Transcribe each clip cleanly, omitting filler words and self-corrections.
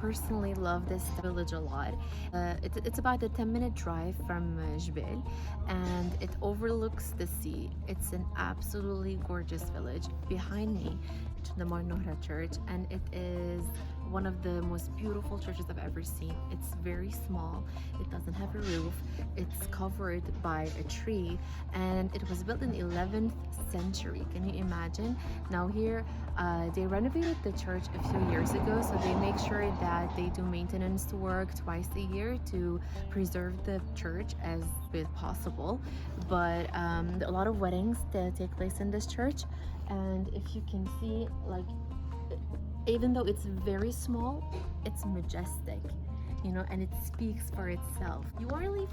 Personally love this village a lot. It's about a 10-minute drive from Jbeil, and it overlooks the sea. It's an absolutely gorgeous village. Behind me, the Mar Nohra Church, and it is one of the most beautiful churches I've ever seen. It's very small, it doesn't have a roof, it's covered by a tree, and it was built in the 11th century. Can you imagine? Now here, they renovated the church a few years ago, so they make sure that they do maintenance work twice a year to preserve the church as best possible. But a lot of weddings that take place in this church, and if you can see, like, even though it's very small, it's majestic, you know, and it speaks for itself. You won't really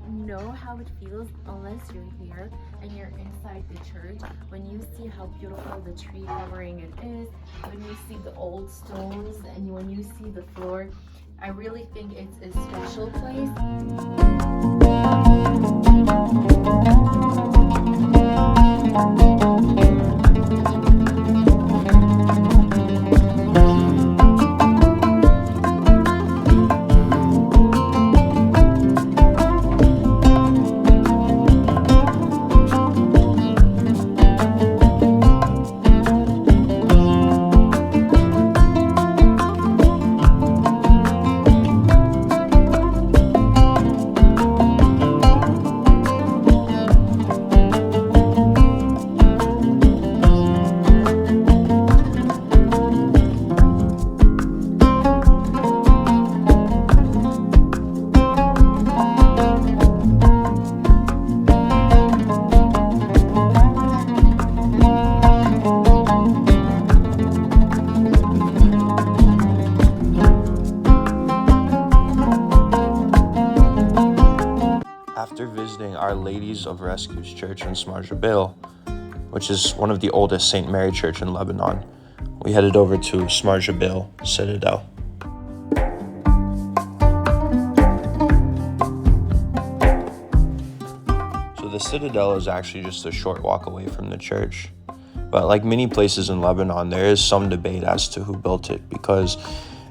know how it feels unless you're here and you're inside the church, when you see how beautiful the tree covering it is, when you see the old stones, and when you see the floor. I really think it's a special place. After visiting Our Ladies of Rescue's church in Smar Jbeil, which is one of the oldest St. Mary Church in Lebanon, we headed over to Smar Jbeil Citadel. So the Citadel is actually just a short walk away from the church. But like many places in Lebanon, there is some debate as to who built it, because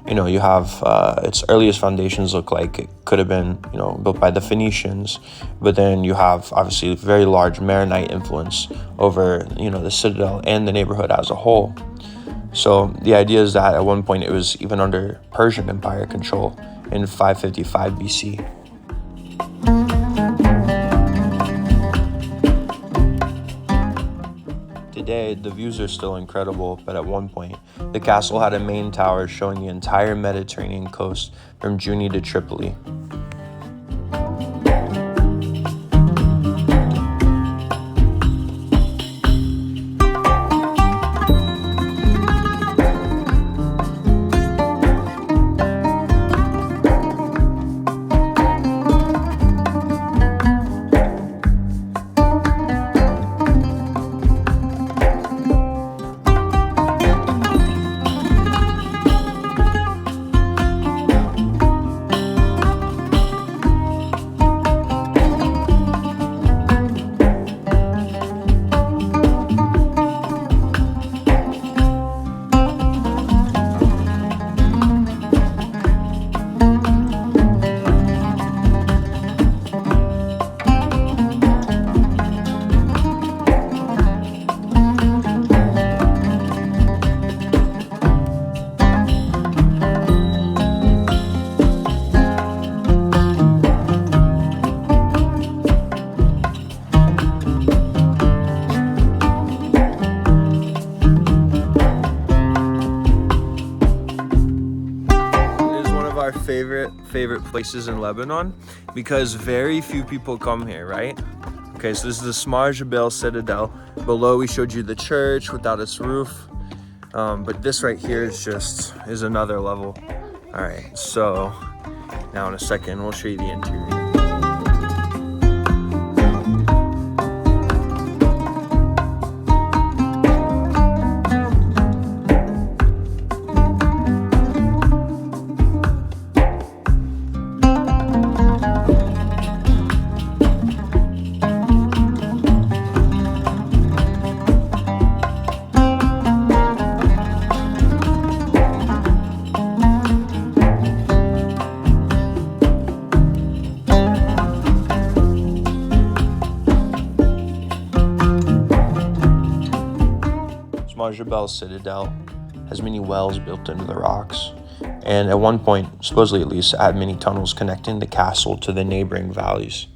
you know, you have its earliest foundations look like it could have been, you know, built by the Phoenicians, but then you have obviously very large Maronite influence over, you know, the citadel and the neighborhood as a whole. So the idea is that at one point it was even under Persian Empire control in 555 BC. Today, the views are still incredible, but at one point, the castle had a main tower showing the entire Mediterranean coast from Juni to Tripoli. Favorite places in Lebanon, because very few people come here, right? Okay, so this is the Smar Jbeil Citadel. Below we showed you the church without its roof, but this right here is another level. All right, so now in a second we'll show you the interior. Smar Jbeil Citadel has many wells built into the rocks, and at one point, supposedly at least, had many tunnels connecting the castle to the neighboring valleys.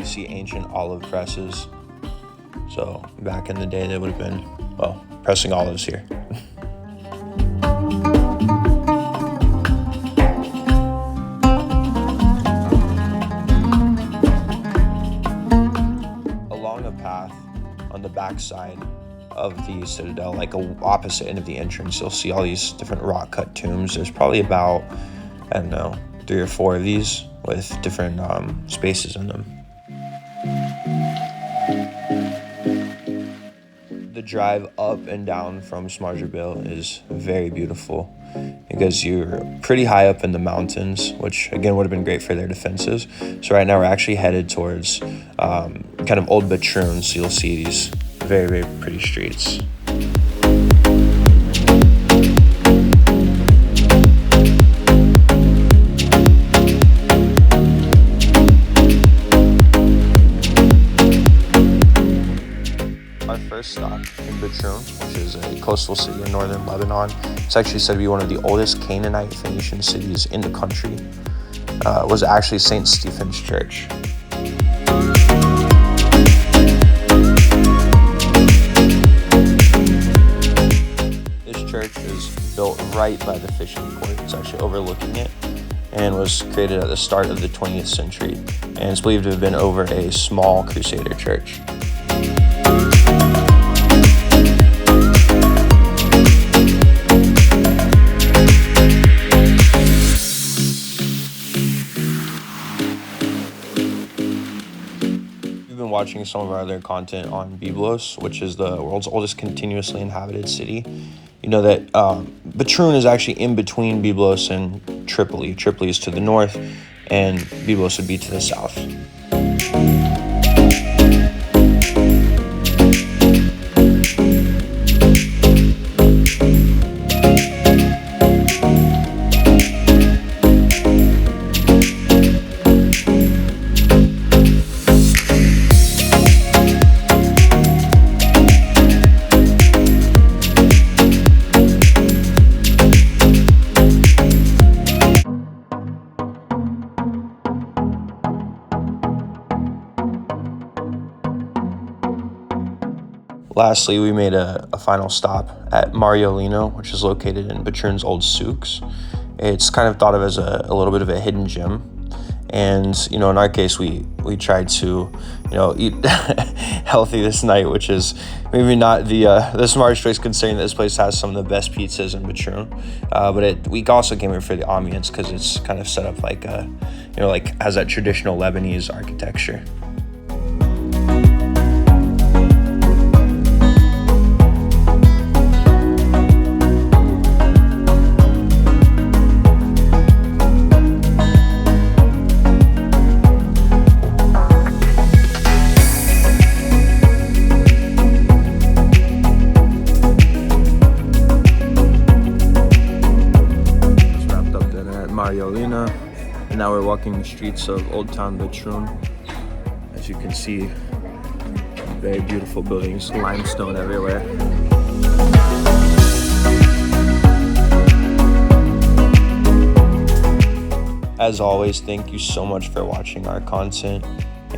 See ancient olive presses. So back in the day, they would have been, well, pressing olives here. Along a path on the backside of the citadel, like a opposite end of the entrance, you'll see all these different rock cut tombs. There's probably about, I don't know, 3 or 4 of these with different spaces in them. The drive up and down from Smar Jbeil is very beautiful because you're pretty high up in the mountains, which again would have been great for their defenses. So right now we're actually headed towards kind of old Batroun, so you'll see these very, very pretty streets. First stop in Batroun, which is a coastal city in northern Lebanon. It's actually said to be one of the oldest Canaanite Phoenician cities in the country. Was actually St. Stephen's Church. This church is built right by the fishing port. It's actually overlooking it and was created at the start of the 20th century, and it's believed to have been over a small Crusader church. Watching some of our other content on Byblos, which is the world's oldest continuously inhabited city. You know that Batroun is actually in between Byblos and Tripoli. Tripoli is to the north, and Byblos would be to the south. Lastly, we made a final stop at Mariolino, which is located in Batroun's old souks. It's kind of thought of as a little bit of a hidden gem. And, in our case, we tried to, eat healthy this night, which is maybe not the smartest choice considering that this place has some of the best pizzas in Batroun. But we also came here for the ambience because it's kind of set up like, has that traditional Lebanese architecture. And now we're walking the streets of Old Town Batroun. As you can see, very beautiful buildings, limestone everywhere. As always, thank you so much for watching our content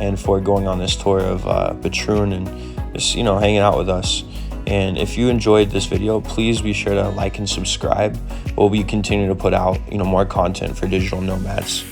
and for going on this tour of Batroun and just, hanging out with us. And if you enjoyed this video, please be sure to like and subscribe. We'll be continuing to put out, more content for digital nomads.